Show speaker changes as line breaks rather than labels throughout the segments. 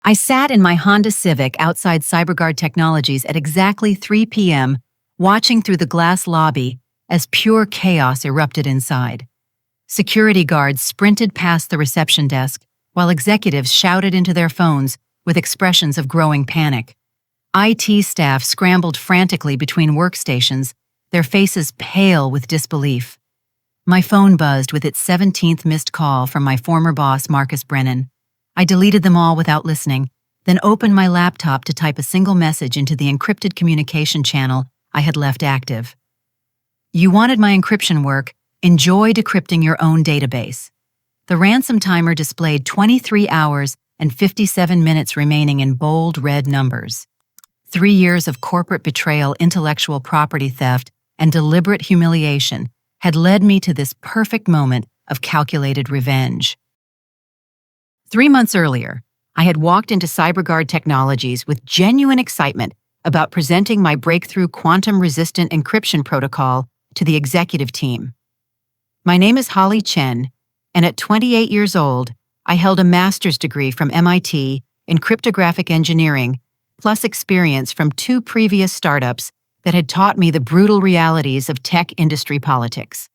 I sat in my Honda Civic outside CyberGuard Technologies at exactly 3 p.m., watching through the glass lobby as pure chaos erupted inside. Security guards sprinted past the reception desk, while executives shouted into their phones with expressions of growing panic. IT staff scrambled frantically between workstations, their faces pale with disbelief. My phone buzzed with its 17th missed call from my former boss, Marcus Brennan. I deleted them all without listening, then opened my laptop to type a single message into the encrypted communication channel I had left active. You wanted my encryption work? Enjoy decrypting your own database. The ransom timer displayed 23 hours and 57 minutes remaining in bold red numbers. 3 years of corporate betrayal, intellectual property theft, and deliberate humiliation had led me to this perfect moment of calculated revenge. 3 months earlier, I had walked into CyberGuard Technologies with genuine excitement about presenting my breakthrough quantum-resistant encryption protocol to the executive team. My name is Hollie Chen, and at 28 years old, I held a master's degree from MIT in cryptographic engineering, plus experience from 2 previous startups that had taught me the brutal realities of tech industry politics.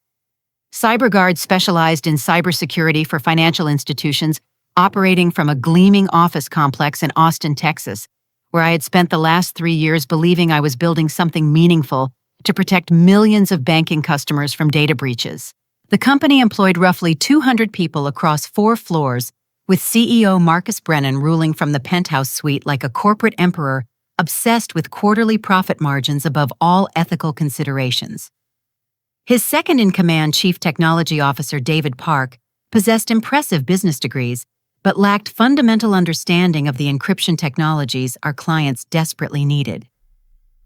CyberGuard specialized in cybersecurity for financial institutions, operating from a gleaming office complex in Austin, Texas, where I had spent the last 3 years believing I was building something meaningful to protect millions of banking customers from data breaches. The company employed roughly 200 people across 4 floors, with CEO Marcus Brennan ruling from the penthouse suite like a corporate emperor, obsessed with quarterly profit margins above all ethical considerations. His second-in-command Chief Technology Officer David Park possessed impressive business degrees, but lacked fundamental understanding of the encryption technologies our clients desperately needed.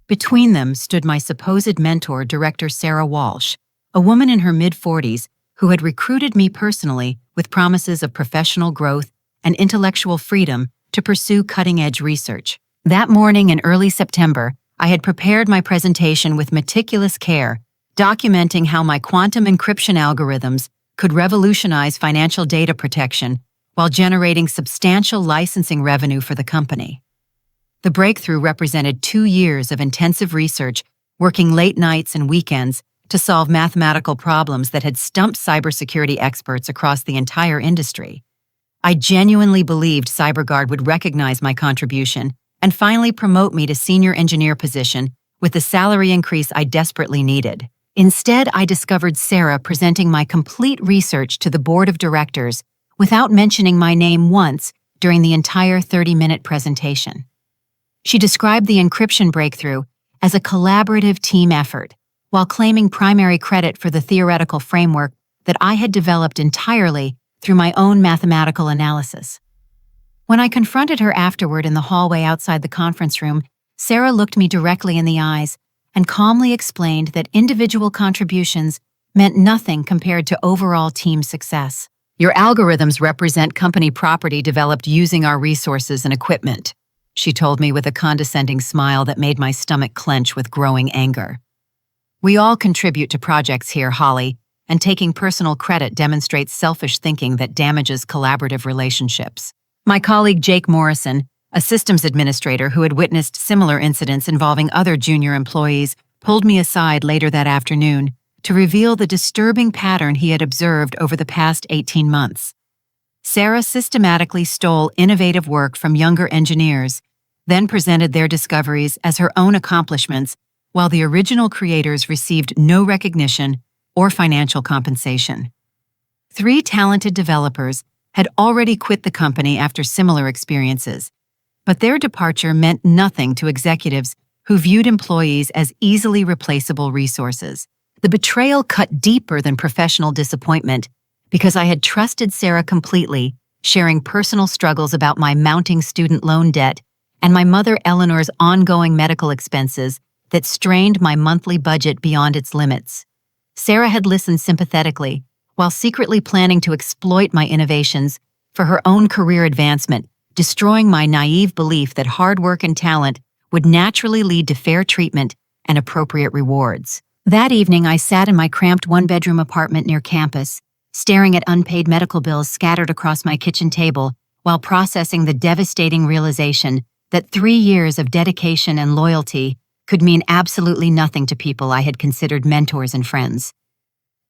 Between them stood my supposed mentor, Director Sarah Walsh, a woman in her mid-40s who had recruited me personally with promises of professional growth and intellectual freedom to pursue cutting-edge research. That morning in early September, I had prepared my presentation with meticulous care, documenting how my quantum encryption algorithms could revolutionize financial data protection while generating substantial licensing revenue for the company. The breakthrough represented 2 years of intensive research, working late nights and weekends to solve mathematical problems that had stumped cybersecurity experts across the entire industry. I genuinely believed CyberGuard would recognize my contribution and finally promote me to senior engineer position with the salary increase I desperately needed. Instead, I discovered Sarah presenting my complete research to the board of directors without mentioning my name once during the entire 30-minute presentation. She described the encryption breakthrough as a collaborative team effort, while claiming primary credit for the theoretical framework that I had developed entirely through my own mathematical analysis. When I confronted her afterward in the hallway outside the conference room, Sarah looked me directly in the eyes and calmly explained that individual contributions meant nothing compared to overall team success. Your algorithms represent company property developed using our resources and equipment, she told me with a condescending smile that made my stomach clench with growing anger. We all contribute to projects here, Hollie, and taking personal credit demonstrates selfish thinking that damages collaborative relationships. My colleague Jake Morrison, a systems administrator who had witnessed similar incidents involving other junior employees, pulled me aside later that afternoon to reveal the disturbing pattern he had observed over the past 18 months. Sarah systematically stole innovative work from younger engineers, then presented their discoveries as her own accomplishments, while the original creators received no recognition or financial compensation. 3 talented developers had already quit the company after similar experiences, but their departure meant nothing to executives who viewed employees as easily replaceable resources. The betrayal cut deeper than professional disappointment because I had trusted Sarah completely, sharing personal struggles about my mounting student loan debt and my mother Eleanor's ongoing medical expenses that strained my monthly budget beyond its limits. Sarah had listened sympathetically, while secretly planning to exploit my innovations for her own career advancement, destroying my naive belief that hard work and talent would naturally lead to fair treatment and appropriate rewards. That evening, I sat in my cramped 1-bedroom apartment near campus, staring at unpaid medical bills scattered across my kitchen table, while processing the devastating realization that 3 years of dedication and loyalty could mean absolutely nothing to people I had considered mentors and friends.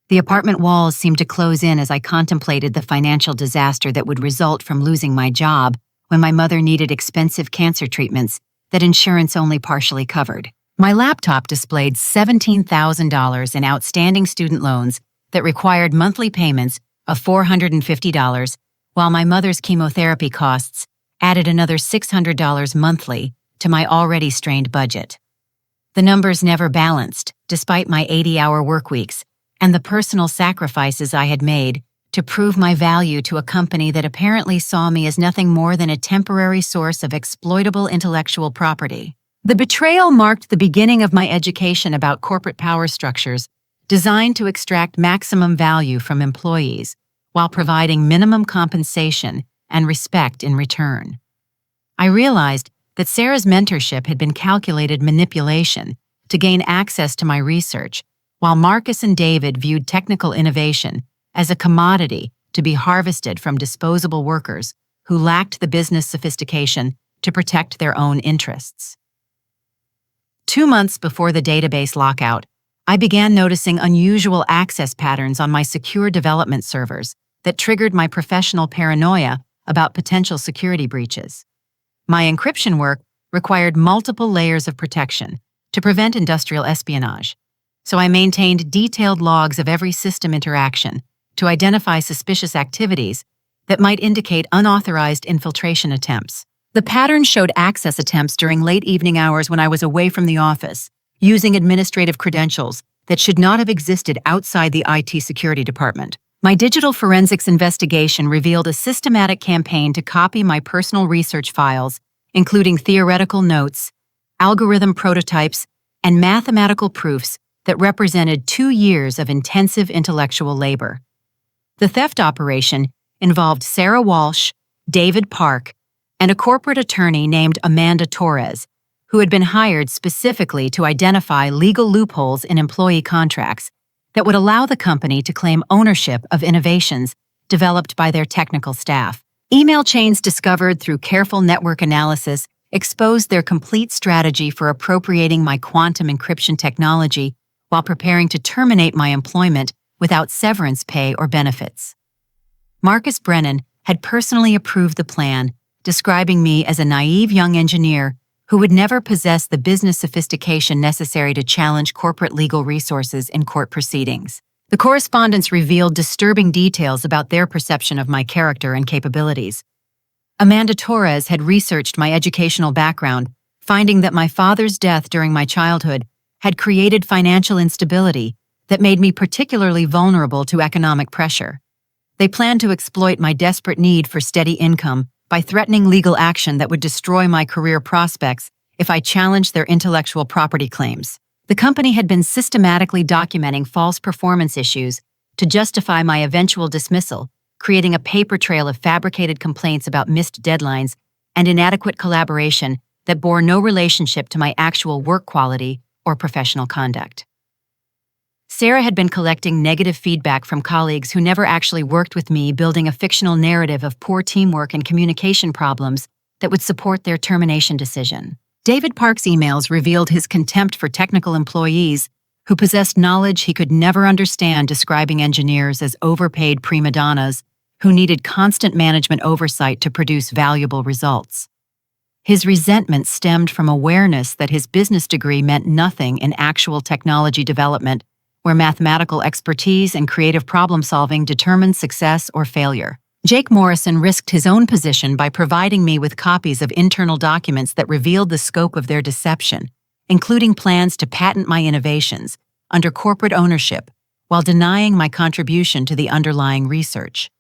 The apartment walls seemed to close in as I contemplated the financial disaster that would result from losing my job when my mother needed expensive cancer treatments that insurance only partially covered. My laptop displayed $17,000 in outstanding student loans that required monthly payments of $450, while my mother's chemotherapy costs added another $600 monthly to my already strained budget. The numbers never balanced, despite my 80-hour work weeks and the personal sacrifices I had made to prove my value to a company that apparently saw me as nothing more than a temporary source of exploitable intellectual property. The betrayal marked the beginning of my education about corporate power structures designed to extract maximum value from employees while providing minimum compensation and respect in return. I realized that Sarah's mentorship had been calculated manipulation to gain access to my research, while Marcus and David viewed technical innovation as a commodity to be harvested from disposable workers who lacked the business sophistication to protect their own interests. 2 months before the database lockout, I began noticing unusual access patterns on my secure development servers that triggered my professional paranoia about potential security breaches. My encryption work required multiple layers of protection to prevent industrial espionage, so I maintained detailed logs of every system interaction to identify suspicious activities that might indicate unauthorized infiltration attempts. The pattern showed access attempts during late evening hours when I was away from the office, using administrative credentials that should not have existed outside the IT security department. My digital forensics investigation revealed a systematic campaign to copy my personal research files, including theoretical notes, algorithm prototypes, and mathematical proofs that represented 2 years of intensive intellectual labor. The theft operation involved Sarah Walsh, David Park, and a corporate attorney named Amanda Torres, who had been hired specifically to identify legal loopholes in employee contracts that would allow the company to claim ownership of innovations developed by their technical staff. Email chains discovered through careful network analysis exposed their complete strategy for appropriating my quantum encryption technology while preparing to terminate my employment without severance pay or benefits. Marcus Brennan had personally approved the plan, describing me as a naive young engineer who would never possess the business sophistication necessary to challenge corporate legal resources in court proceedings. The correspondence revealed disturbing details about their perception of my character and capabilities. Amanda Torres had researched my educational background, finding that my father's death during my childhood had created financial instability that made me particularly vulnerable to economic pressure. They planned to exploit my desperate need for steady income by threatening legal action that would destroy my career prospects if I challenged their intellectual property claims. The company had been systematically documenting false performance issues to justify my eventual dismissal, creating a paper trail of fabricated complaints about missed deadlines and inadequate collaboration that bore no relationship to my actual work quality or professional conduct. Sarah had been collecting negative feedback from colleagues who never actually worked with me, building a fictional narrative of poor teamwork and communication problems that would support their termination decision. David Park's emails revealed his contempt for technical employees who possessed knowledge he could never understand, describing engineers as overpaid prima donnas who needed constant management oversight to produce valuable results. His resentment stemmed from awareness that his business degree meant nothing in actual technology development, where mathematical expertise and creative problem-solving determined success or failure. Jake Morrison risked his own position by providing me with copies of internal documents that revealed the scope of their deception, including plans to patent my innovations under corporate ownership while denying my contribution to the underlying research.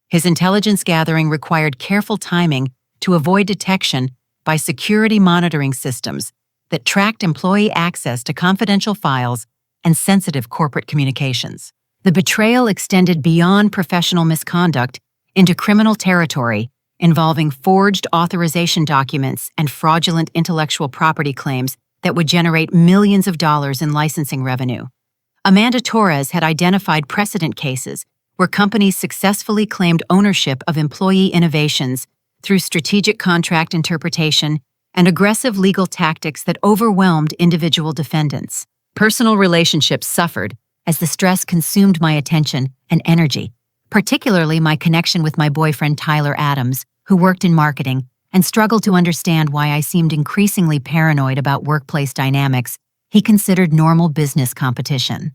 His intelligence gathering required careful timing to avoid detection by security monitoring systems that tracked employee access to confidential files and sensitive corporate communications. The betrayal extended beyond professional misconduct into criminal territory, involving forged authorization documents and fraudulent intellectual property claims that would generate millions of dollars in licensing revenue. Amanda Torres had identified precedent cases where companies successfully claimed ownership of employee innovations through strategic contract interpretation and aggressive legal tactics that overwhelmed individual defendants. Personal relationships suffered as the stress consumed my attention and energy, particularly my connection with my boyfriend Tyler Adams, who worked in marketing and struggled to understand why I seemed increasingly paranoid about workplace dynamics he considered normal business competition.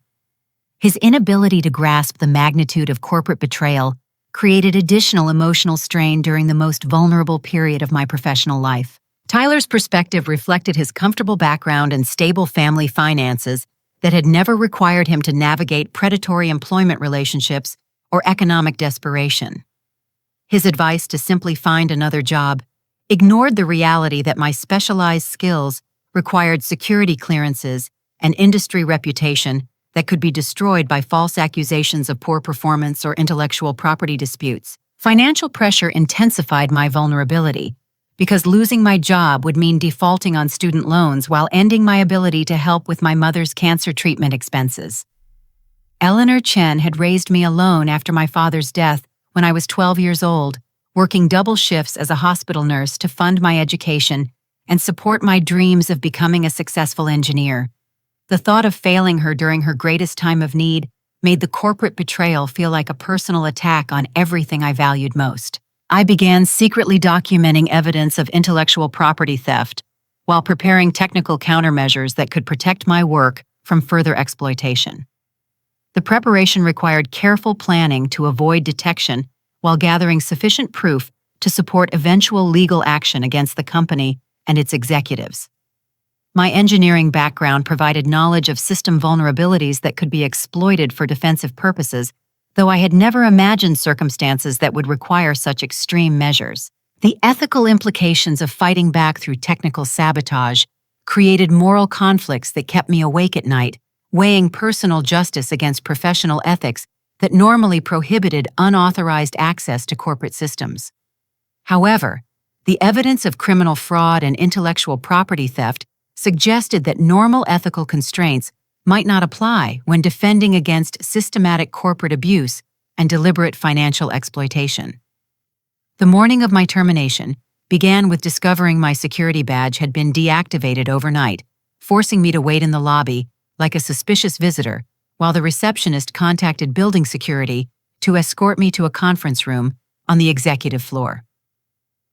His inability to grasp the magnitude of corporate betrayal created additional emotional strain during the most vulnerable period of my professional life. Tyler's perspective reflected his comfortable background and stable family finances that had never required him to navigate predatory employment relationships or economic desperation. His advice to simply find another job ignored the reality that my specialized skills required security clearances and industry reputation that could be destroyed by false accusations of poor performance or intellectual property disputes. Financial pressure intensified my vulnerability because losing my job would mean defaulting on student loans while ending my ability to help with my mother's cancer treatment expenses. Eleanor Chen had raised me alone after my father's death when I was 12 years old, working double shifts as a hospital nurse to fund my education and support my dreams of becoming a successful engineer. The thought of failing her during her greatest time of need made the corporate betrayal feel like a personal attack on everything I valued most. I began secretly documenting evidence of intellectual property theft while preparing technical countermeasures that could protect my work from further exploitation. The preparation required careful planning to avoid detection while gathering sufficient proof to support eventual legal action against the company and its executives. My engineering background provided knowledge of system vulnerabilities that could be exploited for defensive purposes, though I had never imagined circumstances that would require such extreme measures. The ethical implications of fighting back through technical sabotage created moral conflicts that kept me awake at night, weighing personal justice against professional ethics that normally prohibited unauthorized access to corporate systems. However, the evidence of criminal fraud and intellectual property theft suggested that normal ethical constraints might not apply when defending against systematic corporate abuse and deliberate financial exploitation. The morning of my termination began with discovering my security badge had been deactivated overnight, forcing me to wait in the lobby like a suspicious visitor, while the receptionist contacted building security to escort me to a conference room on the executive floor.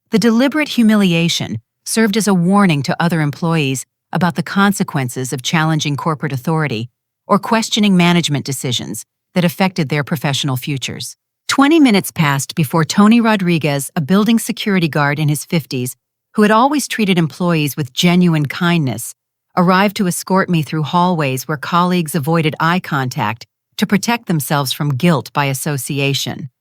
The deliberate humiliation served as a warning to other employees about the consequences of challenging corporate authority or questioning management decisions that affected their professional futures. 20 minutes passed before Tony Rodriguez, a building security guard in his 50s, who had always treated employees with genuine kindness, arrived to escort me through hallways where colleagues avoided eye contact to protect themselves from guilt by association.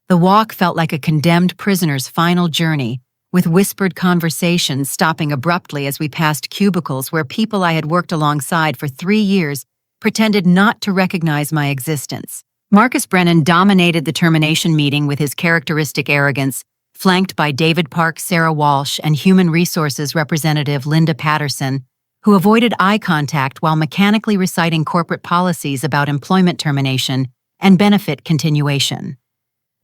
The walk felt like a condemned prisoner's final journey, with whispered conversations stopping abruptly as we passed cubicles where people I had worked alongside for 3 years pretended not to recognize my existence. Marcus Brennan dominated the termination meeting with his characteristic arrogance, flanked by David Park, Sarah Walsh, and Human Resources Representative Linda Patterson, who avoided eye contact while mechanically reciting corporate policies about employment termination and benefit continuation.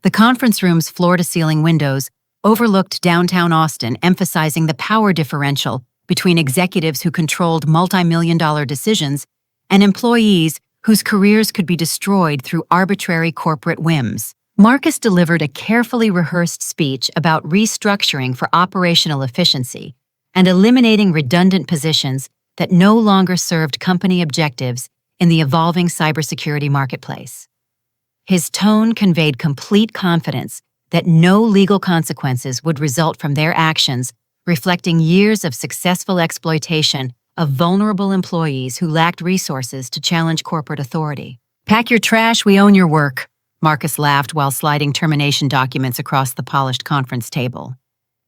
The conference room's floor-to-ceiling windows overlooked downtown Austin, emphasizing the power differential between executives who controlled multi-million-dollar decisions and employees whose careers could be destroyed through arbitrary corporate whims. Marcus delivered a carefully rehearsed speech about restructuring for operational efficiency and eliminating redundant positions that no longer served company objectives in the evolving cybersecurity marketplace. His tone conveyed complete confidence that no legal consequences would result from their actions, reflecting years of successful exploitation of vulnerable employees who lacked resources to challenge corporate authority. "Pack your trash, we own your work," Marcus laughed while sliding termination documents across the polished conference table.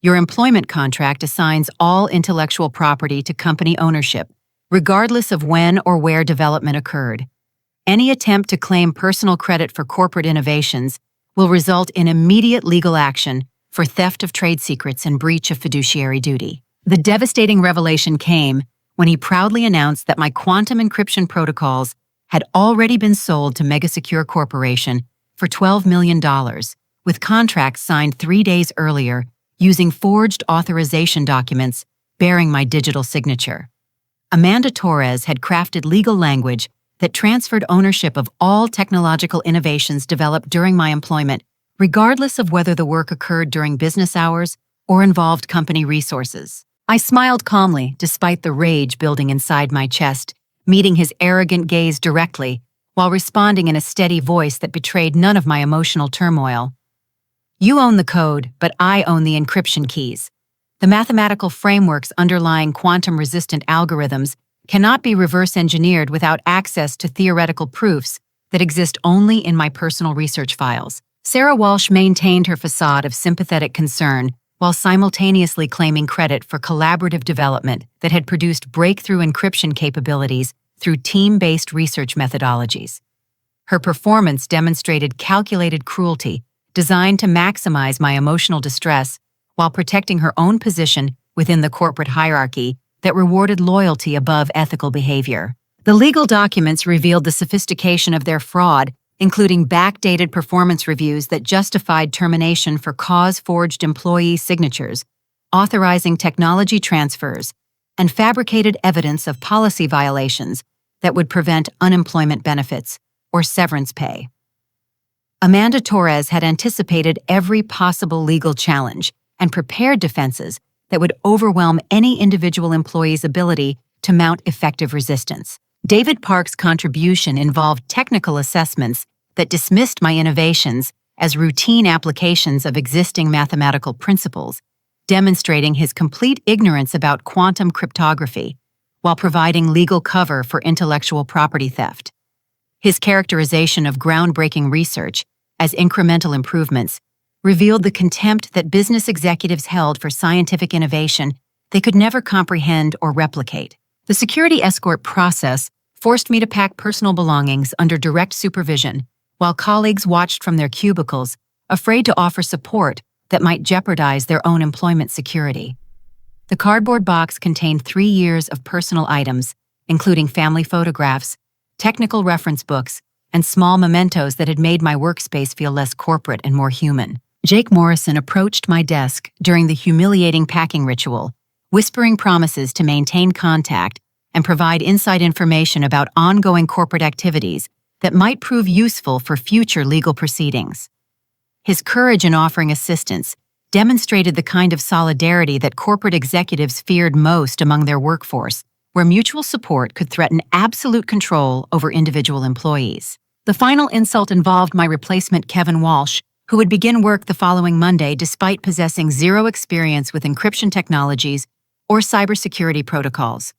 "Your employment contract assigns all intellectual property to company ownership, regardless of when or where development occurred. Any attempt to claim personal credit for corporate innovations will result in immediate legal action for theft of trade secrets and breach of fiduciary duty." The devastating revelation came when he proudly announced that my quantum encryption protocols had already been sold to Megasecure Corporation for $12 million, with contracts signed 3 days earlier using forged authorization documents bearing my digital signature. Amanda Torres had crafted legal language that transferred ownership of all technological innovations developed during my employment, regardless of whether the work occurred during business hours or involved company resources. I smiled calmly despite the rage building inside my chest, meeting his arrogant gaze directly while responding in a steady voice that betrayed none of my emotional turmoil. You own the code, but I own the encryption keys. The mathematical frameworks underlying quantum-resistant algorithms cannot be reverse-engineered without access to theoretical proofs that exist only in my personal research files. Sarah Walsh maintained her facade of sympathetic concern while simultaneously claiming credit for collaborative development that had produced breakthrough encryption capabilities through team-based research methodologies. Her performance demonstrated calculated cruelty designed to maximize my emotional distress while protecting her own position within the corporate hierarchy that rewarded loyalty above ethical behavior. The legal documents revealed the sophistication of their fraud, including backdated performance reviews that justified termination for cause-forged employee signatures, authorizing technology transfers, and fabricated evidence of policy violations that would prevent unemployment benefits or severance pay. Amanda Torres had anticipated every possible legal challenge and prepared defenses that would overwhelm any individual employee's ability to mount effective resistance. David Park's contribution involved technical assessments that dismissed my innovations as routine applications of existing mathematical principles, demonstrating his complete ignorance about quantum cryptography while providing legal cover for intellectual property theft. His characterization of groundbreaking research as incremental improvements revealed the contempt that business executives held for scientific innovation they could never comprehend or replicate. The security escort process forced me to pack personal belongings under direct supervision, while colleagues watched from their cubicles, afraid to offer support that might jeopardize their own employment security. The cardboard box contained 3 years of personal items, including family photographs, technical reference books, and small mementos that had made my workspace feel less corporate and more human. Jake Morrison approached my desk during the humiliating packing ritual, whispering promises to maintain contact and provide inside information about ongoing corporate activities that might prove useful for future legal proceedings. His courage in offering assistance demonstrated the kind of solidarity that corporate executives feared most among their workforce, where mutual support could threaten absolute control over individual employees. The final insult involved my replacement, Kevin Walsh, who would begin work the following Monday despite possessing zero experience with encryption technologies or cybersecurity protocols.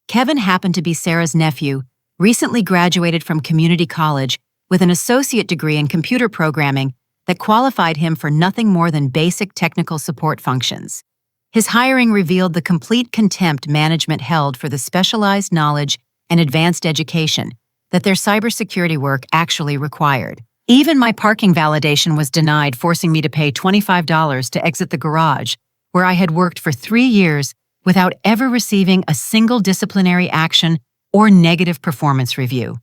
Kevin happened to be Sarah's nephew, recently graduated from community college with an associate degree in computer programming that qualified him for nothing more than basic technical support functions. His hiring revealed the complete contempt management held for the specialized knowledge and advanced education that their cybersecurity work actually required. Even my parking validation was denied, forcing me to pay $25 to exit the garage, where I had worked for 3 years without ever receiving a single disciplinary action or negative performance review.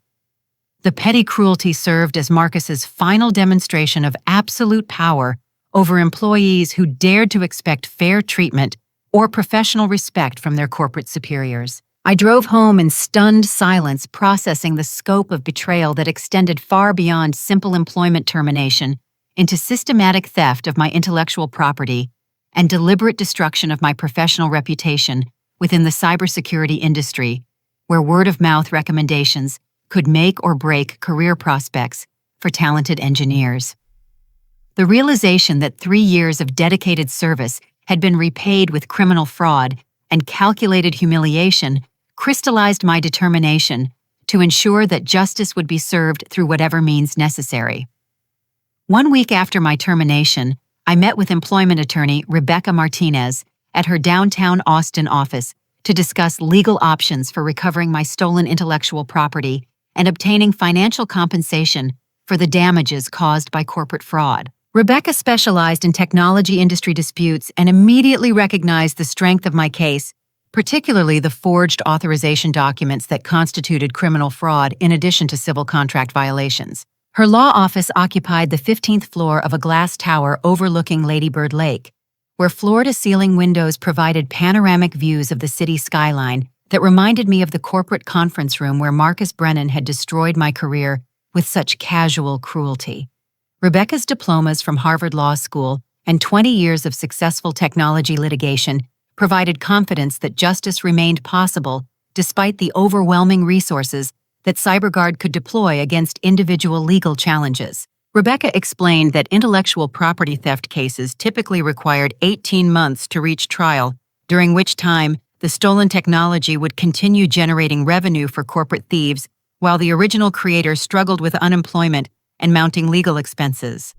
The petty cruelty served as Marcus's final demonstration of absolute power over employees who dared to expect fair treatment or professional respect from their corporate superiors. I drove home in stunned silence, processing the scope of betrayal that extended far beyond simple employment termination into systematic theft of my intellectual property and deliberate destruction of my professional reputation within the cybersecurity industry, where word-of-mouth recommendations could make or break career prospects for talented engineers. The realization that 3 years of dedicated service had been repaid with criminal fraud and calculated humiliation crystallized my determination to ensure that justice would be served through whatever means necessary. 1 week after my termination, I met with employment attorney Rebecca Martinez at her downtown Austin office to discuss legal options for recovering my stolen intellectual property and obtaining financial compensation for the damages caused by corporate fraud. Rebecca specialized in technology industry disputes and immediately recognized the strength of my case, particularly the forged authorization documents that constituted criminal fraud in addition to civil contract violations. Her law office occupied the 15th floor of a glass tower overlooking Lady Bird Lake, where floor-to-ceiling windows provided panoramic views of the city skyline that reminded me of the corporate conference room where Marcus Brennan had destroyed my career with such casual cruelty. Rebecca's diplomas from Harvard Law School and 20 years of successful technology litigation provided confidence that justice remained possible despite the overwhelming resources that CyberGuard could deploy against individual legal challenges. Rebecca explained that intellectual property theft cases typically required 18 months to reach trial, during which time the stolen technology would continue generating revenue for corporate thieves while the original creator struggled with unemployment and mounting legal expenses.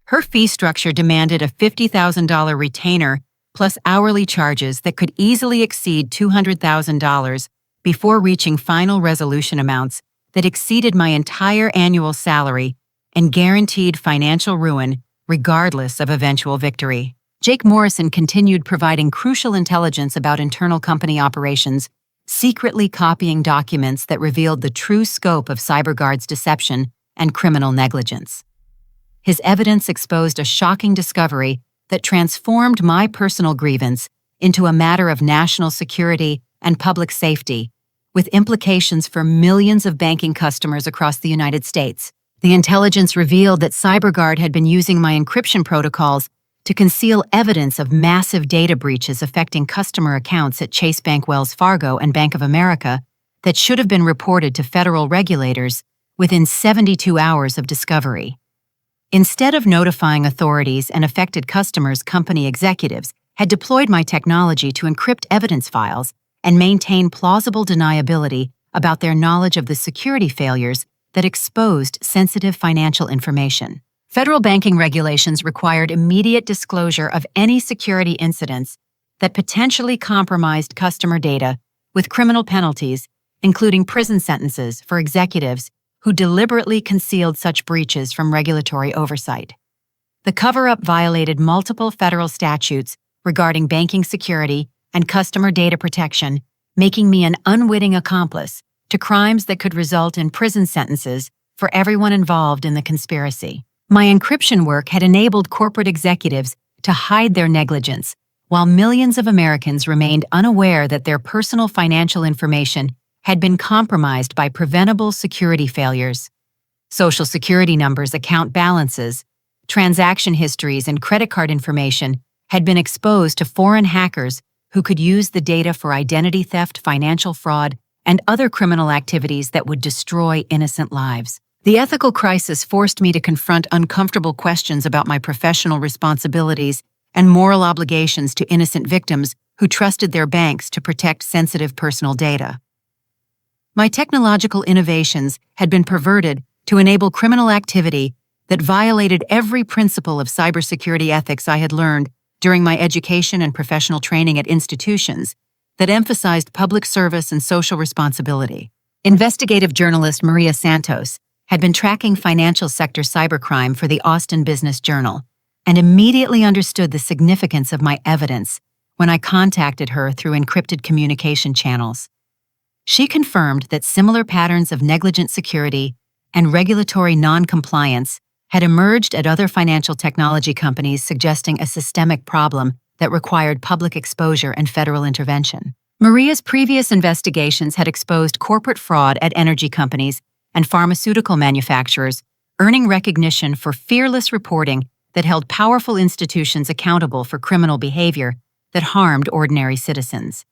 Her fee structure demanded a $50,000 retainer plus hourly charges that could easily exceed $200,000 before reaching final resolution amounts that exceeded my entire annual salary and guaranteed financial ruin regardless of eventual victory. Jake Morrison continued providing crucial intelligence about internal company operations, secretly copying documents that revealed the true scope of CyberGuard's deception and criminal negligence. His evidence exposed a shocking discovery that transformed my personal grievance into a matter of national security and public safety, with implications for millions of banking customers across the United States. The intelligence revealed that CyberGuard had been using my encryption protocols to conceal evidence of massive data breaches affecting customer accounts at Chase Bank, Wells Fargo, and Bank of America that should have been reported to federal regulators within 72 hours of discovery. Instead of notifying authorities and affected customers, company executives had deployed my technology to encrypt evidence files and maintain plausible deniability about their knowledge of the security failures that exposed sensitive financial information. Federal banking regulations required immediate disclosure of any security incidents that potentially compromised customer data, with criminal penalties, including prison sentences for executives who deliberately concealed such breaches from regulatory oversight. The cover-up violated multiple federal statutes regarding banking security and customer data protection, making me an unwitting accomplice to crimes that could result in prison sentences for everyone involved in the conspiracy. My encryption work had enabled corporate executives to hide their negligence, while millions of Americans remained unaware that their personal financial information had been compromised by preventable security failures. Social security numbers, account balances, transaction histories, and credit card information had been exposed to foreign hackers who could use the data for identity theft, financial fraud, and other criminal activities that would destroy innocent lives. The ethical crisis forced me to confront uncomfortable questions about my professional responsibilities and moral obligations to innocent victims who trusted their banks to protect sensitive personal data. My technological innovations had been perverted to enable criminal activity that violated every principle of cybersecurity ethics I had learned during my education and professional training at institutions that emphasized public service and social responsibility. Investigative journalist Maria Santos had been tracking financial sector cybercrime for the Austin Business Journal and immediately understood the significance of my evidence when I contacted her through encrypted communication channels. She confirmed that similar patterns of negligent security and regulatory non-compliance had emerged at other financial technology companies, suggesting a systemic problem that required public exposure and federal intervention. Maria's previous investigations had exposed corporate fraud at energy companies and pharmaceutical manufacturers, earning recognition for fearless reporting that held powerful institutions accountable for criminal behavior that harmed ordinary citizens.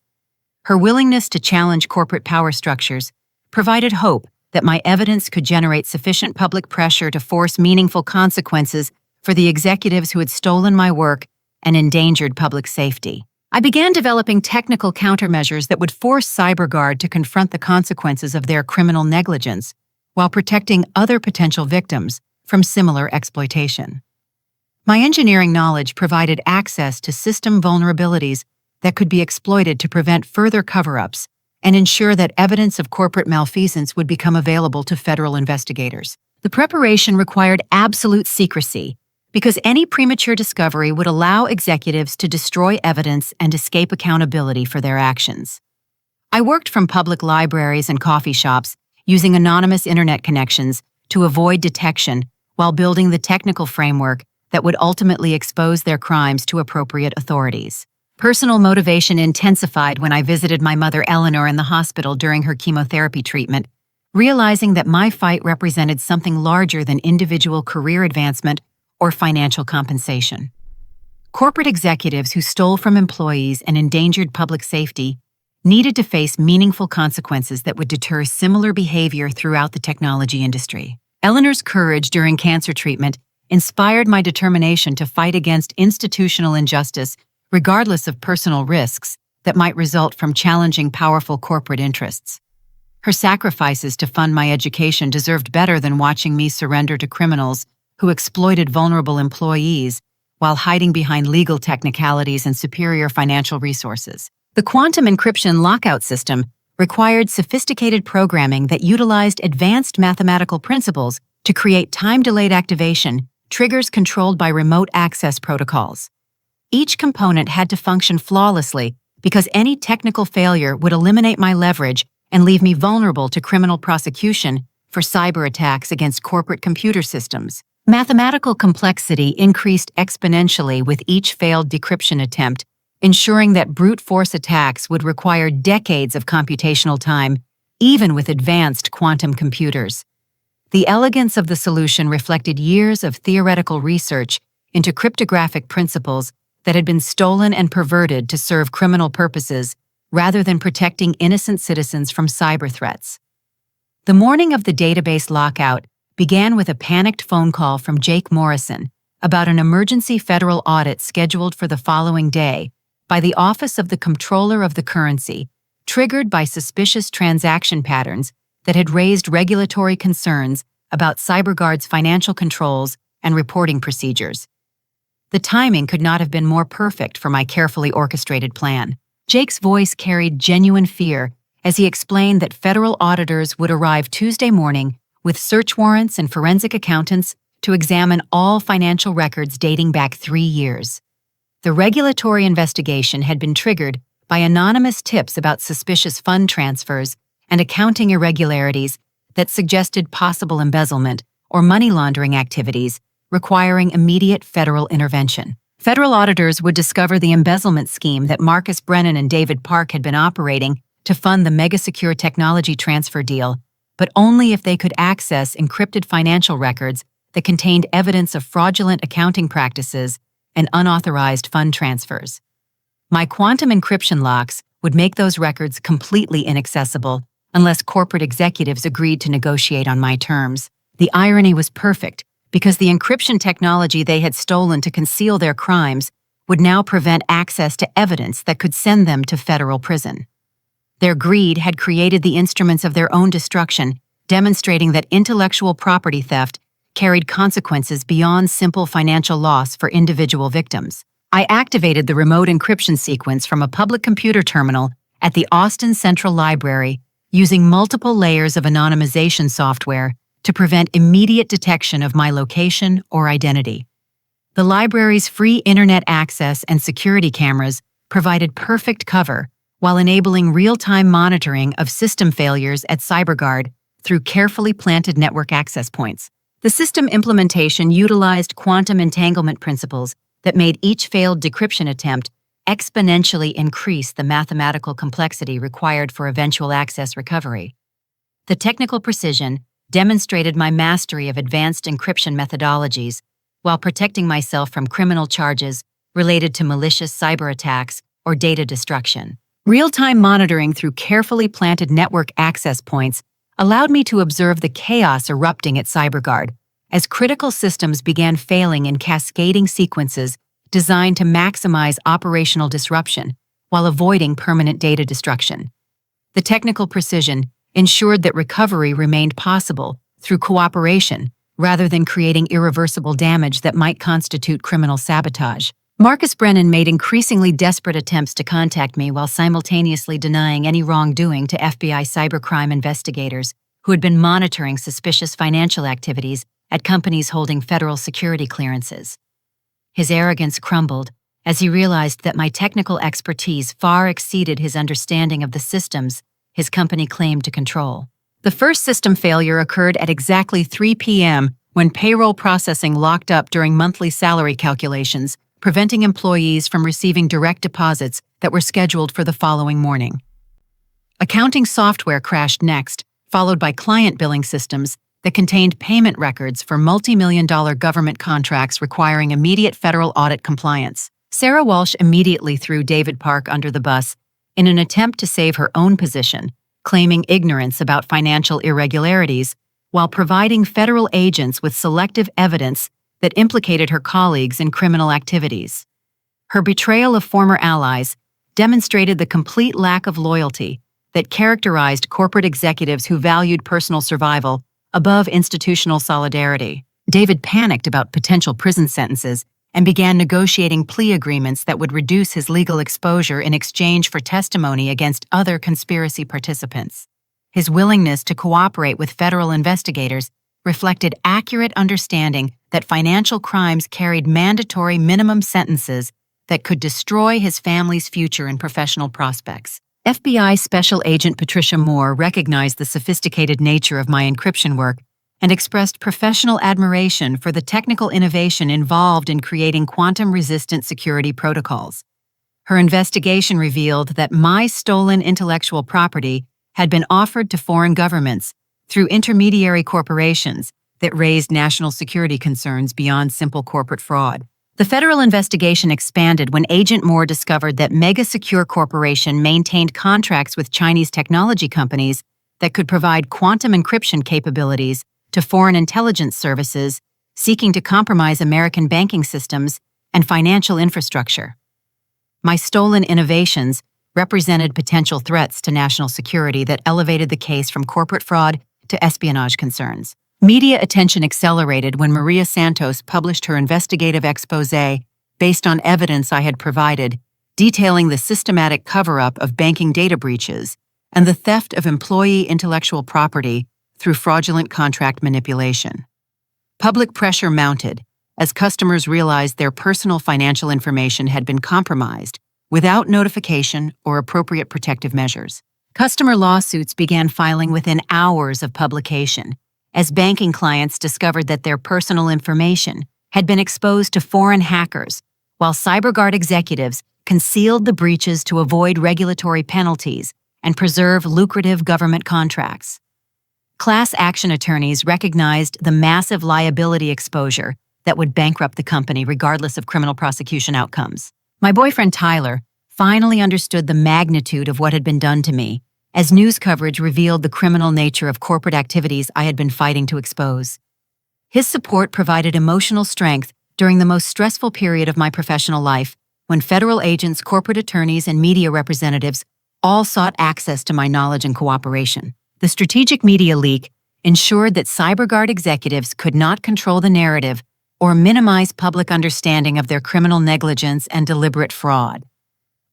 Her willingness to challenge corporate power structures provided hope that my evidence could generate sufficient public pressure to force meaningful consequences for the executives who had stolen my work and endangered public safety. I began developing technical countermeasures that would force CyberGuard to confront the consequences of their criminal negligence while protecting other potential victims from similar exploitation. My engineering knowledge provided access to system vulnerabilities that could be exploited to prevent further cover-ups and ensure that evidence of corporate malfeasance would become available to federal investigators. The preparation required absolute secrecy because any premature discovery would allow executives to destroy evidence and escape accountability for their actions. I worked from public libraries and coffee shops, using anonymous internet connections to avoid detection while building the technical framework that would ultimately expose their crimes to appropriate authorities. Personal motivation intensified when I visited my mother Eleanor in the hospital during her chemotherapy treatment, realizing that my fight represented something larger than individual career advancement or financial compensation. Corporate executives who stole from employees and endangered public safety needed to face meaningful consequences that would deter similar behavior throughout the technology industry. Eleanor's courage during cancer treatment inspired my determination to fight against institutional injustice, regardless of personal risks that might result from challenging powerful corporate interests. Her sacrifices to fund my education deserved better than watching me surrender to criminals who exploited vulnerable employees while hiding behind legal technicalities and superior financial resources. The quantum encryption lockout system required sophisticated programming that utilized advanced mathematical principles to create time-delayed activation, triggers controlled by remote access protocols. Each component had to function flawlessly because any technical failure would eliminate my leverage and leave me vulnerable to criminal prosecution for cyber attacks against corporate computer systems. Mathematical complexity increased exponentially with each failed decryption attempt, ensuring that brute force attacks would require decades of computational time, even with advanced quantum computers. The elegance of the solution reflected years of theoretical research into cryptographic principles that had been stolen and perverted to serve criminal purposes rather than protecting innocent citizens from cyber threats. The morning of the database lockout began with a panicked phone call from Jake Morrison about an emergency federal audit scheduled for the following day by the Office of the Comptroller of the Currency, triggered by suspicious transaction patterns that had raised regulatory concerns about CyberGuard's financial controls and reporting procedures. The timing could not have been more perfect for my carefully orchestrated plan. Jake's voice carried genuine fear as he explained that federal auditors would arrive Tuesday morning with search warrants and forensic accountants to examine all financial records dating back 3 years. The regulatory investigation had been triggered by anonymous tips about suspicious fund transfers and accounting irregularities that suggested possible embezzlement or money laundering activities requiring immediate federal intervention. Federal auditors would discover the embezzlement scheme that Marcus Brennan and David Park had been operating to fund the mega-secure technology transfer deal, but only if they could access encrypted financial records that contained evidence of fraudulent accounting practices and unauthorized fund transfers. My quantum encryption locks would make those records completely inaccessible unless corporate executives agreed to negotiate on my terms. The irony was perfect, because the encryption technology they had stolen to conceal their crimes would now prevent access to evidence that could send them to federal prison. Their greed had created the instruments of their own destruction, demonstrating that intellectual property theft carried consequences beyond simple financial loss for individual victims. I activated the remote encryption sequence from a public computer terminal at the Austin Central Library using multiple layers of anonymization software to prevent immediate detection of my location or identity. The library's free internet access and security cameras provided perfect cover while enabling real-time monitoring of system failures at CyberGuard through carefully planted network access points. The system implementation utilized quantum entanglement principles that made each failed decryption attempt exponentially increase the mathematical complexity required for eventual access recovery. The technical precision demonstrated my mastery of advanced encryption methodologies while protecting myself from criminal charges related to malicious cyber attacks or data destruction. Real-time monitoring through carefully planted network access points allowed me to observe the chaos erupting at CyberGuard as critical systems began failing in cascading sequences designed to maximize operational disruption while avoiding permanent data destruction. The technical precision ensured that recovery remained possible through cooperation rather than creating irreversible damage that might constitute criminal sabotage. Marcus Brennan made increasingly desperate attempts to contact me while simultaneously denying any wrongdoing to FBI cybercrime investigators who had been monitoring suspicious financial activities at companies holding federal security clearances. His arrogance crumbled as he realized that my technical expertise far exceeded his understanding of the systems his company claimed to control. The first system failure occurred at exactly 3 p.m. when payroll processing locked up during monthly salary calculations, preventing employees from receiving direct deposits that were scheduled for the following morning. Accounting software crashed next, followed by client billing systems that contained payment records for multi-million-dollar government contracts requiring immediate federal audit compliance. Sarah Walsh immediately threw David Park under the bus in an attempt to save her own position, claiming ignorance about financial irregularities while providing federal agents with selective evidence that implicated her colleagues in criminal activities. Her betrayal of former allies demonstrated the complete lack of loyalty that characterized corporate executives who valued personal survival above institutional solidarity. David panicked about potential prison sentences and began negotiating plea agreements that would reduce his legal exposure in exchange for testimony against other conspiracy participants. His willingness to cooperate with federal investigators reflected accurate understanding that financial crimes carried mandatory minimum sentences that could destroy his family's future and professional prospects. FBI Special Agent Patricia Moore recognized the sophisticated nature of my encryption work and expressed professional admiration for the technical innovation involved in creating quantum-resistant security protocols. Her investigation revealed that my stolen intellectual property had been offered to foreign governments through intermediary corporations that raised national security concerns beyond simple corporate fraud. The federal investigation expanded when Agent Moore discovered that Mega Secure Corporation maintained contracts with Chinese technology companies that could provide quantum encryption capabilities to foreign intelligence services seeking to compromise American banking systems and financial infrastructure. My stolen innovations represented potential threats to national security that elevated the case from corporate fraud to espionage concerns. Media attention accelerated when Maria Santos published her investigative exposé based on evidence I had provided, detailing the systematic cover-up of banking data breaches and the theft of employee intellectual property through fraudulent contract manipulation. Public pressure mounted as customers realized their personal financial information had been compromised without notification or appropriate protective measures. Customer lawsuits began filing within hours of publication, as banking clients discovered that their personal information had been exposed to foreign hackers, while CyberGuard executives concealed the breaches to avoid regulatory penalties and preserve lucrative government contracts. Class action attorneys recognized the massive liability exposure that would bankrupt the company regardless of criminal prosecution outcomes. My boyfriend Tyler finally understood the magnitude of what had been done to me, as news coverage revealed the criminal nature of corporate activities I had been fighting to expose. His support provided emotional strength during the most stressful period of my professional life, when federal agents, corporate attorneys, and media representatives all sought access to my knowledge and cooperation. The strategic media leak ensured that CyberGuard executives could not control the narrative or minimize public understanding of their criminal negligence and deliberate fraud.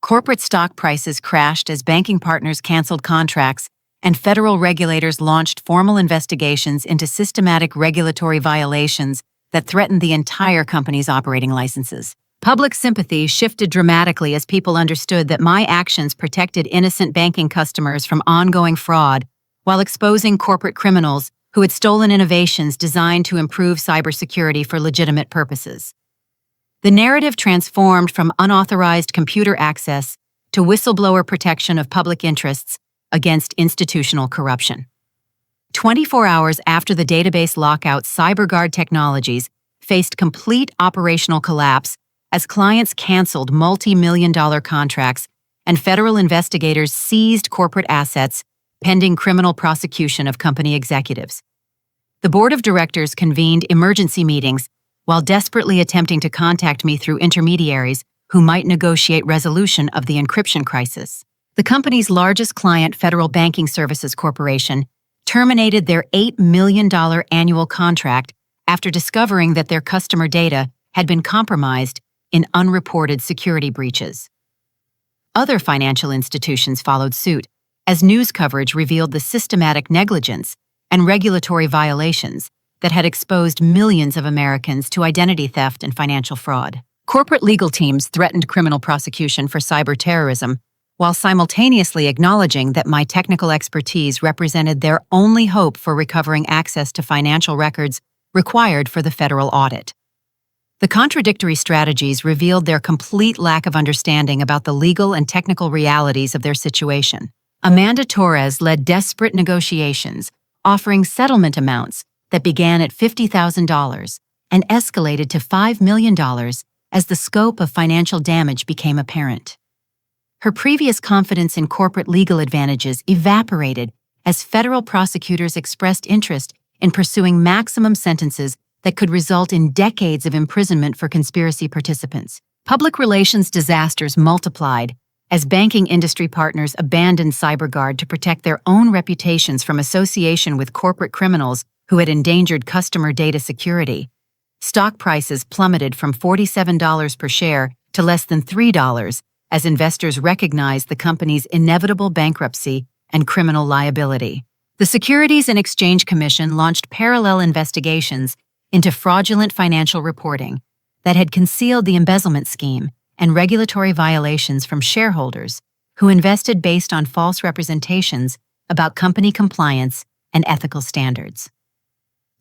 Corporate stock prices crashed as banking partners canceled contracts, and federal regulators launched formal investigations into systematic regulatory violations that threatened the entire company's operating licenses. Public sympathy shifted dramatically as people understood that my actions protected innocent banking customers from ongoing fraud while exposing corporate criminals who had stolen innovations designed to improve cybersecurity for legitimate purposes. The narrative transformed from unauthorized computer access to whistleblower protection of public interests against institutional corruption. 24 hours after the database lockout, CyberGuard Technologies faced complete operational collapse as clients canceled multi-million-dollar contracts and federal investigators seized corporate assets pending criminal prosecution of company executives. The board of directors convened emergency meetings while desperately attempting to contact me through intermediaries who might negotiate resolution of the encryption crisis. The company's largest client, Federal Banking Services Corporation, terminated their $8 million annual contract after discovering that their customer data had been compromised in unreported security breaches. Other financial institutions followed suit, as news coverage revealed the systematic negligence and regulatory violations that had exposed millions of Americans to identity theft and financial fraud. Corporate legal teams threatened criminal prosecution for cyber terrorism, while simultaneously acknowledging that my technical expertise represented their only hope for recovering access to financial records required for the federal audit. The contradictory strategies revealed their complete lack of understanding about the legal and technical realities of their situation. Amanda Torres led desperate negotiations, offering settlement amounts that began at $50,000 and escalated to $5 million as the scope of financial damage became apparent. Her previous confidence in corporate legal advantages evaporated as federal prosecutors expressed interest in pursuing maximum sentences that could result in decades of imprisonment for conspiracy participants. Public relations disasters multiplied as banking industry partners abandoned CyberGuard to protect their own reputations from association with corporate criminals who had endangered customer data security. Stock prices plummeted from $47 per share to less than $3 as investors recognized the company's inevitable bankruptcy and criminal liability. The Securities and Exchange Commission launched parallel investigations into fraudulent financial reporting that had concealed the embezzlement scheme and regulatory violations from shareholders who invested based on false representations about company compliance and ethical standards.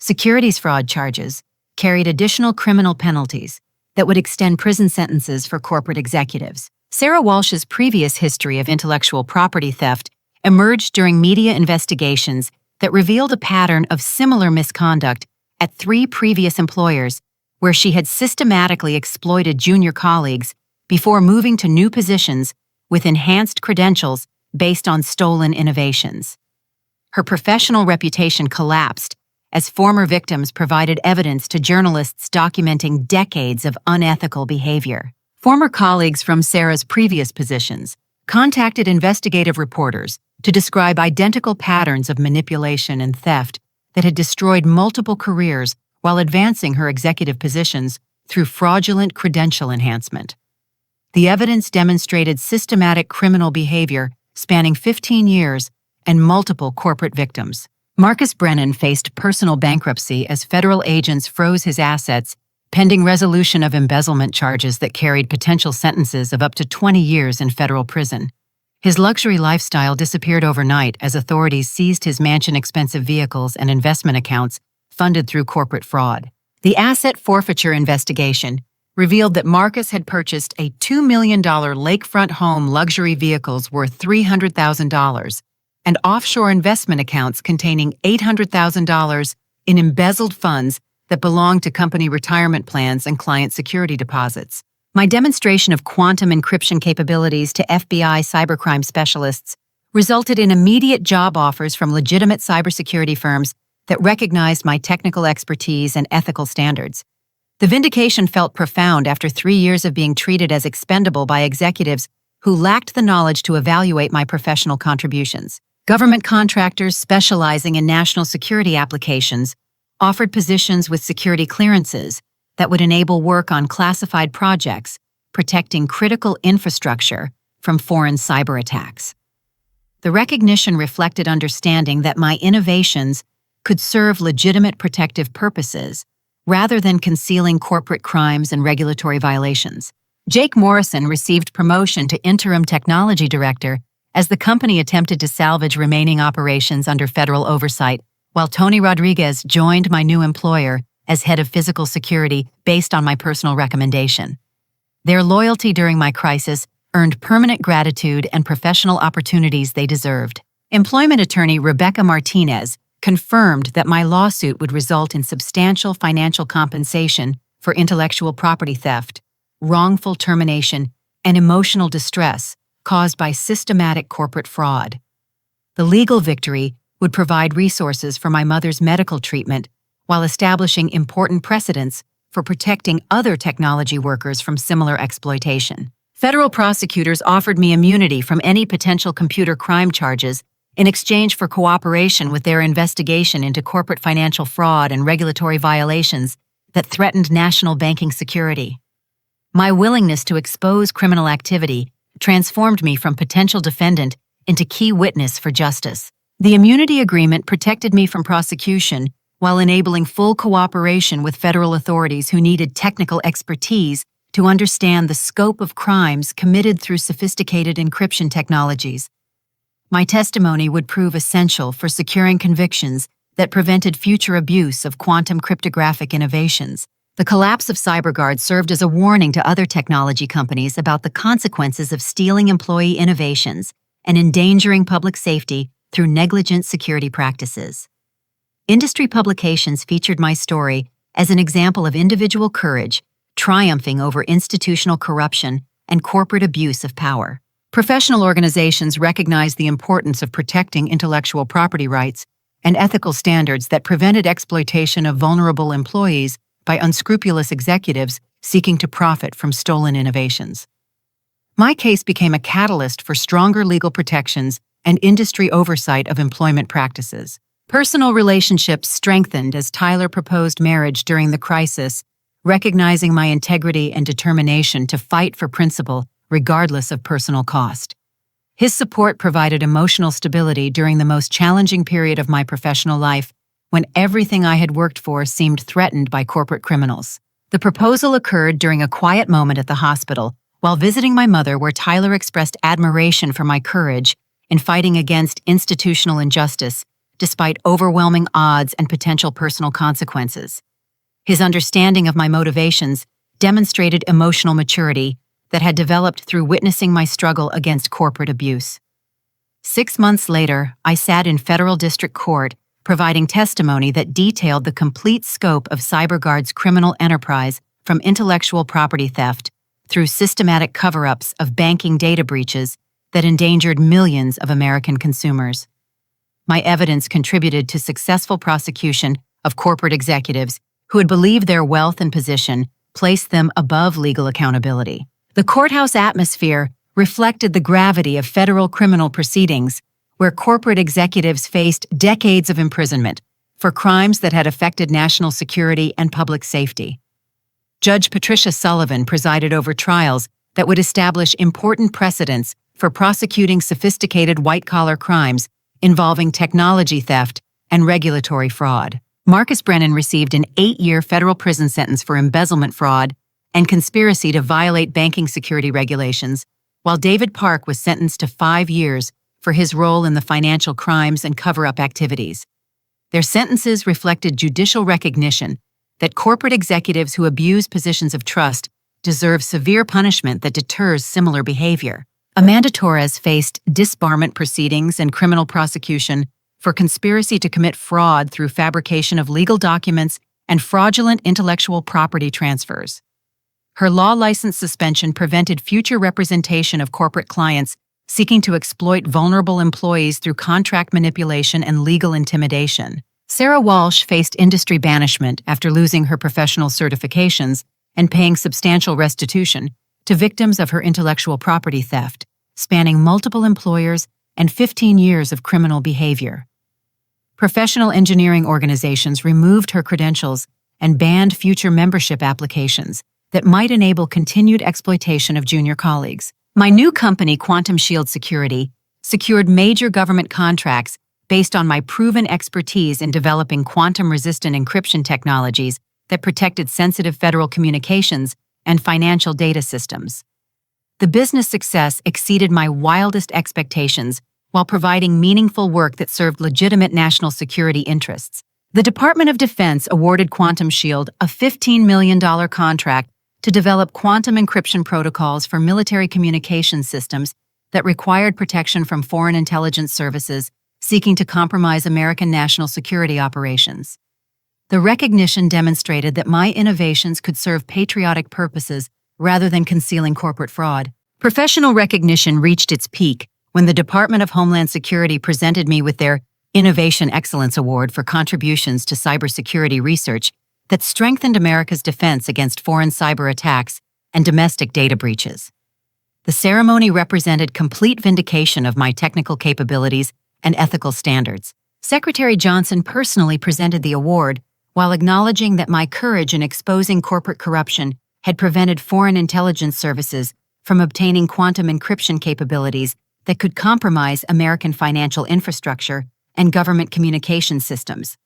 Securities fraud charges carried additional criminal penalties that would extend prison sentences for corporate executives. Sarah Walsh's previous history of intellectual property theft emerged during media investigations that revealed a pattern of similar misconduct at 3 previous employers where she had systematically exploited junior colleagues before moving to new positions with enhanced credentials based on stolen innovations. Her professional reputation collapsed as former victims provided evidence to journalists documenting decades of unethical behavior. Former colleagues from Sarah's previous positions contacted investigative reporters to describe identical patterns of manipulation and theft that had destroyed multiple careers while advancing her executive positions through fraudulent credential enhancement. The evidence demonstrated systematic criminal behavior spanning 15 years and multiple corporate victims. Marcus Brennan faced personal bankruptcy as federal agents froze his assets pending resolution of embezzlement charges that carried potential sentences of up to 20 years in federal prison. His luxury lifestyle disappeared overnight as authorities seized his mansion-expensive vehicles and investment accounts funded through corporate fraud. The asset forfeiture investigation revealed that Marcus had purchased a $2 million lakefront home luxury vehicles worth $300,000 and offshore investment accounts containing $800,000 in embezzled funds that belonged to company retirement plans and client security deposits. My demonstration of quantum encryption capabilities to FBI cybercrime specialists resulted in immediate job offers from legitimate cybersecurity firms that recognized my technical expertise and ethical standards. The vindication felt profound after 3 years of being treated as expendable by executives who lacked the knowledge to evaluate my professional contributions. Government contractors specializing in national security applications offered positions with security clearances that would enable work on classified projects, protecting critical infrastructure from foreign cyber attacks. The recognition reflected understanding that my innovations could serve legitimate protective purposes rather than concealing corporate crimes and regulatory violations. Jake Morrison received promotion to interim technology director as the company attempted to salvage remaining operations under federal oversight, while Tony Rodriguez joined my new employer as head of physical security based on my personal recommendation. Their loyalty during my crisis earned permanent gratitude and professional opportunities they deserved. Employment attorney Rebecca Martinez confirmed that my lawsuit would result in substantial financial compensation for intellectual property theft, wrongful termination, and emotional distress caused by systematic corporate fraud. The legal victory would provide resources for my mother's medical treatment while establishing important precedents for protecting other technology workers from similar exploitation. Federal prosecutors offered me immunity from any potential computer crime charges in exchange for cooperation with their investigation into corporate financial fraud and regulatory violations that threatened national banking security. My willingness to expose criminal activity transformed me from potential defendant into key witness for justice. The immunity agreement protected me from prosecution while enabling full cooperation with federal authorities who needed technical expertise to understand the scope of crimes committed through sophisticated encryption technologies. My testimony would prove essential for securing convictions that prevented future abuse of quantum cryptographic innovations. The collapse of CyberGuard served as a warning to other technology companies about the consequences of stealing employee innovations and endangering public safety through negligent security practices. Industry publications featured my story as an example of individual courage, triumphing over institutional corruption and corporate abuse of power. Professional organizations recognized the importance of protecting intellectual property rights and ethical standards that prevented exploitation of vulnerable employees by unscrupulous executives seeking to profit from stolen innovations. My case became a catalyst for stronger legal protections and industry oversight of employment practices. Personal relationships strengthened as Tyler proposed marriage during the crisis, recognizing my integrity and determination to fight for principle regardless of personal cost. His support provided emotional stability during the most challenging period of my professional life, when everything I had worked for seemed threatened by corporate criminals. The proposal occurred during a quiet moment at the hospital, while visiting my mother, where Tyler expressed admiration for my courage in fighting against institutional injustice, despite overwhelming odds and potential personal consequences. His understanding of my motivations demonstrated emotional maturity that had developed through witnessing my struggle against corporate abuse. 6 months later, I sat in federal district court, providing testimony that detailed the complete scope of CyberGuard's criminal enterprise, from intellectual property theft through systematic cover-ups of banking data breaches that endangered millions of American consumers. My evidence contributed to successful prosecution of corporate executives who had believed their wealth and position placed them above legal accountability. The courthouse atmosphere reflected the gravity of federal criminal proceedings, where corporate executives faced decades of imprisonment for crimes that had affected national security and public safety. Judge Patricia Sullivan presided over trials that would establish important precedents for prosecuting sophisticated white-collar crimes involving technology theft and regulatory fraud. Marcus Brennan received an 8-year federal prison sentence for embezzlement fraud and conspiracy to violate banking security regulations, while David Park was sentenced to 5 years for his role in the financial crimes and cover-up activities. Their sentences reflected judicial recognition that corporate executives who abuse positions of trust deserve severe punishment that deters similar behavior. Amanda Torres faced disbarment proceedings and criminal prosecution for conspiracy to commit fraud through fabrication of legal documents and fraudulent intellectual property transfers. Her law license suspension prevented future representation of corporate clients seeking to exploit vulnerable employees through contract manipulation and legal intimidation. Sarah Walsh faced industry banishment after losing her professional certifications and paying substantial restitution to victims of her intellectual property theft, spanning multiple employers and 15 years of criminal behavior. Professional engineering organizations removed her credentials and banned future membership applications that might enable continued exploitation of junior colleagues. My new company, Quantum Shield Security, secured major government contracts based on my proven expertise in developing quantum-resistant encryption technologies that protected sensitive federal communications and financial data systems. The business success exceeded my wildest expectations while providing meaningful work that served legitimate national security interests. The Department of Defense awarded Quantum Shield a $15 million contract to develop quantum encryption protocols for military communication systems that required protection from foreign intelligence services seeking to compromise American national security operations. The recognition demonstrated that my innovations could serve patriotic purposes rather than concealing corporate fraud. Professional recognition reached its peak when the Department of Homeland Security presented me with their Innovation Excellence Award for contributions to cybersecurity research that strengthened America's defense against foreign cyber attacks and domestic data breaches. The ceremony represented complete vindication of my technical capabilities and ethical standards. Secretary Johnson personally presented the award while acknowledging that my courage in exposing corporate corruption had prevented foreign intelligence services from obtaining quantum encryption capabilities that could compromise American financial infrastructure and government communication systems.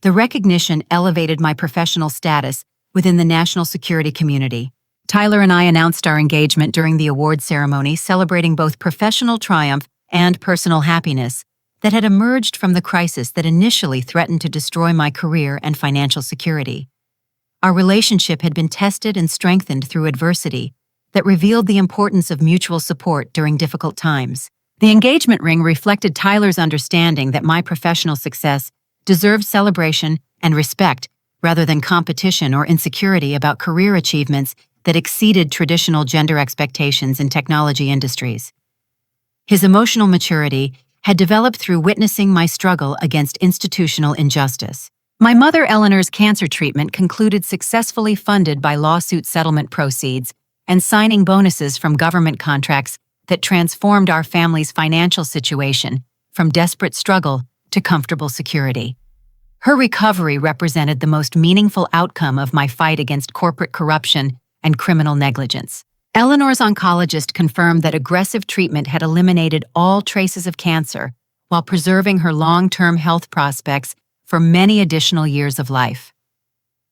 The recognition elevated my professional status within the national security community, Tyler and I announced our engagement during the award ceremony, celebrating both professional triumph and personal happiness that had emerged from the crisis that initially threatened to destroy my career and financial security. Our relationship had been tested and strengthened through adversity that revealed the importance of mutual support during difficult times. The engagement ring reflected Tyler's understanding that my professional success deserved celebration and respect rather than competition or insecurity about career achievements that exceeded traditional gender expectations in technology industries. His emotional maturity had developed through witnessing my struggle against institutional injustice. My mother Eleanor's cancer treatment concluded successfully, funded by lawsuit settlement proceeds and signing bonuses from government contracts that transformed our family's financial situation from desperate struggle to comfortable security. Her recovery represented the most meaningful outcome of my fight against corporate corruption and criminal negligence. Eleanor's oncologist confirmed that aggressive treatment had eliminated all traces of cancer while preserving her long-term health prospects for many additional years of life.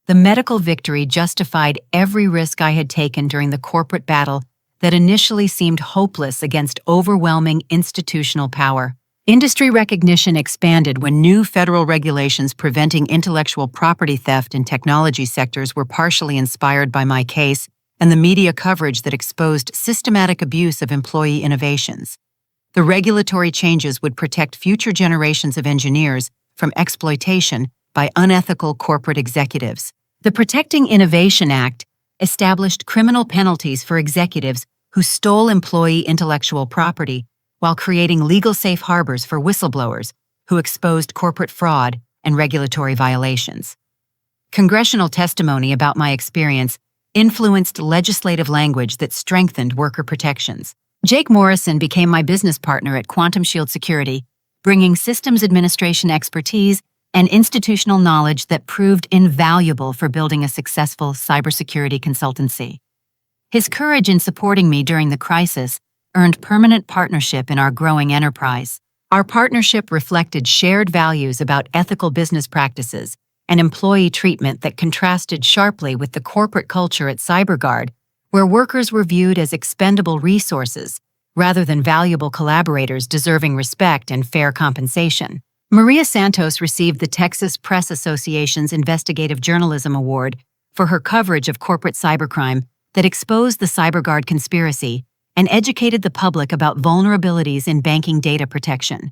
The medical victory justified every risk I had taken during the corporate battle that initially seemed hopeless against overwhelming institutional power. Industry recognition expanded when new federal regulations preventing intellectual property theft in technology sectors were partially inspired by my case and the media coverage that exposed systematic abuse of employee innovations. The regulatory changes would protect future generations of engineers from exploitation by unethical corporate executives. The Protecting Innovation Act established criminal penalties for executives who stole employee intellectual property while creating legal safe harbors for whistleblowers who exposed corporate fraud and regulatory violations. Congressional testimony about my experience influenced legislative language that strengthened worker protections. Jake Morrison became my business partner at Quantum Shield Security, bringing systems administration expertise and institutional knowledge that proved invaluable for building a successful cybersecurity consultancy. His courage in supporting me during the crisis earned permanent partnership in our growing enterprise. Our partnership reflected shared values about ethical business practices and employee treatment that contrasted sharply with the corporate culture at CyberGuard, where workers were viewed as expendable resources rather than valuable collaborators deserving respect and fair compensation. Maria Santos received the Texas Press Association's Investigative Journalism Award for her coverage of corporate cybercrime that exposed the CyberGuard conspiracy and educated the public about vulnerabilities in banking data protection.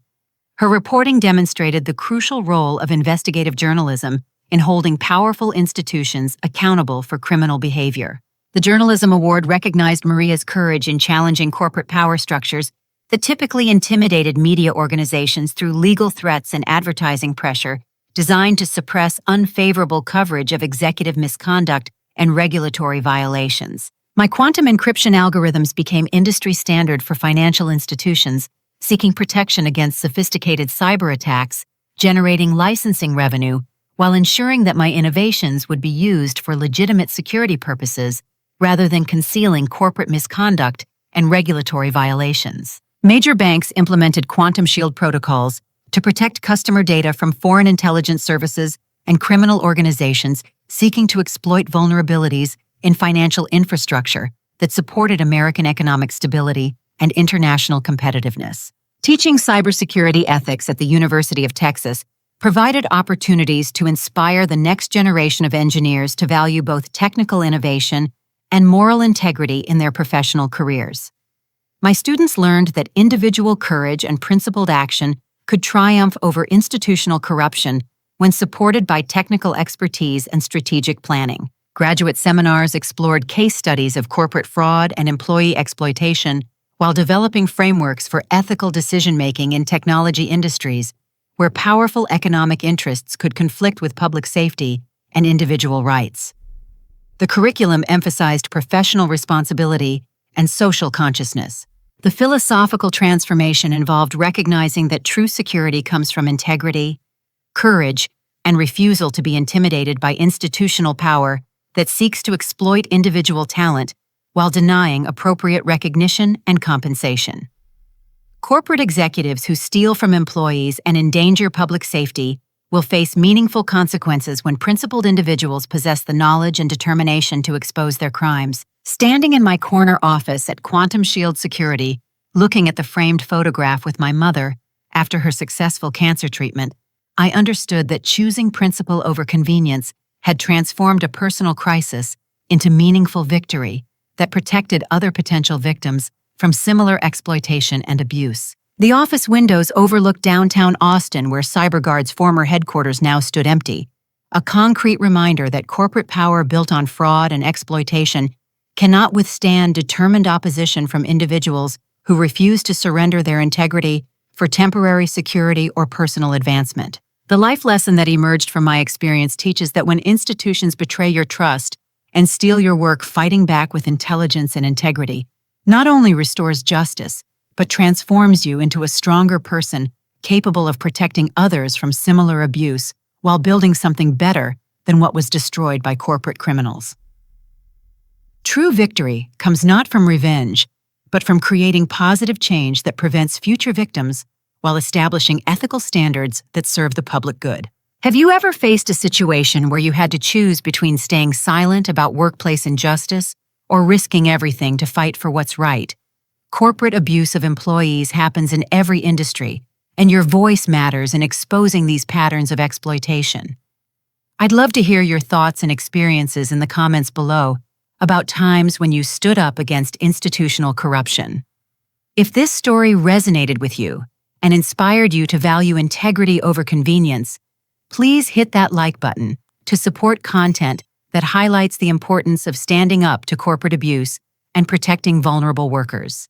Her reporting demonstrated the crucial role of investigative journalism in holding powerful institutions accountable for criminal behavior. The Journalism Award recognized Maria's courage in challenging corporate power structures that typically intimidated media organizations through legal threats and advertising pressure designed to suppress unfavorable coverage of executive misconduct and regulatory violations. My quantum encryption algorithms became industry standard for financial institutions seeking protection against sophisticated cyber attacks, generating licensing revenue, while ensuring that my innovations would be used for legitimate security purposes rather than concealing corporate misconduct and regulatory violations. Major banks implemented Quantum Shield protocols to protect customer data from foreign intelligence services and criminal organizations seeking to exploit vulnerabilities in financial infrastructure that supported American economic stability and international competitiveness. Teaching cybersecurity ethics at the University of Texas provided opportunities to inspire the next generation of engineers to value both technical innovation and moral integrity in their professional careers. My students learned that individual courage and principled action could triumph over institutional corruption when supported by technical expertise and strategic planning. Graduate seminars explored case studies of corporate fraud and employee exploitation while developing frameworks for ethical decision-making in technology industries where powerful economic interests could conflict with public safety and individual rights. The curriculum emphasized professional responsibility and social consciousness. The philosophical transformation involved recognizing that true security comes from integrity, courage, and refusal to be intimidated by institutional power that seeks to exploit individual talent while denying appropriate recognition and compensation. Corporate executives who steal from employees and endanger public safety will face meaningful consequences when principled individuals possess the knowledge and determination to expose their crimes. Standing in my corner office at Quantum Shield Security, looking at the framed photograph with my mother after her successful cancer treatment, I understood that choosing principle over convenience had transformed a personal crisis into meaningful victory that protected other potential victims from similar exploitation and abuse. The office windows overlooked downtown Austin, where CyberGuard's former headquarters now stood empty, a concrete reminder that corporate power built on fraud and exploitation cannot withstand determined opposition from individuals who refuse to surrender their integrity for temporary security or personal advancement. The life lesson that emerged from my experience teaches that when institutions betray your trust and steal your work, fighting back with intelligence and integrity not only restores justice, but transforms you into a stronger person capable of protecting others from similar abuse while building something better than what was destroyed by corporate criminals. True victory comes not from revenge, but from creating positive change that prevents future victims while establishing ethical standards that serve the public good. Have you ever faced a situation where you had to choose between staying silent about workplace injustice or risking everything to fight for what's right? Corporate abuse of employees happens in every industry, and your voice matters in exposing these patterns of exploitation. I'd love to hear your thoughts and experiences in the comments below about times when you stood up against institutional corruption. If this story resonated with you and inspired you to value integrity over convenience, please hit that like button to support content that highlights the importance of standing up to corporate abuse and protecting vulnerable workers.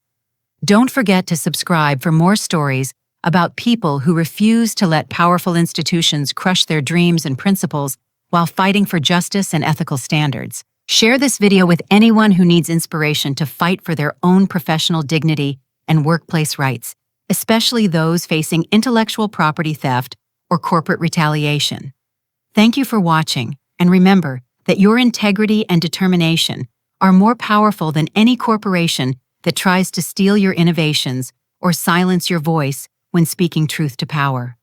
Don't forget to subscribe for more stories about people who refuse to let powerful institutions crush their dreams and principles while fighting for justice and ethical standards. Share this video with anyone who needs inspiration to fight for their own professional dignity and workplace rights, especially those facing intellectual property theft or corporate retaliation. Thank you for watching, and remember that your integrity and determination are more powerful than any corporation that tries to steal your innovations or silence your voice when speaking truth to power.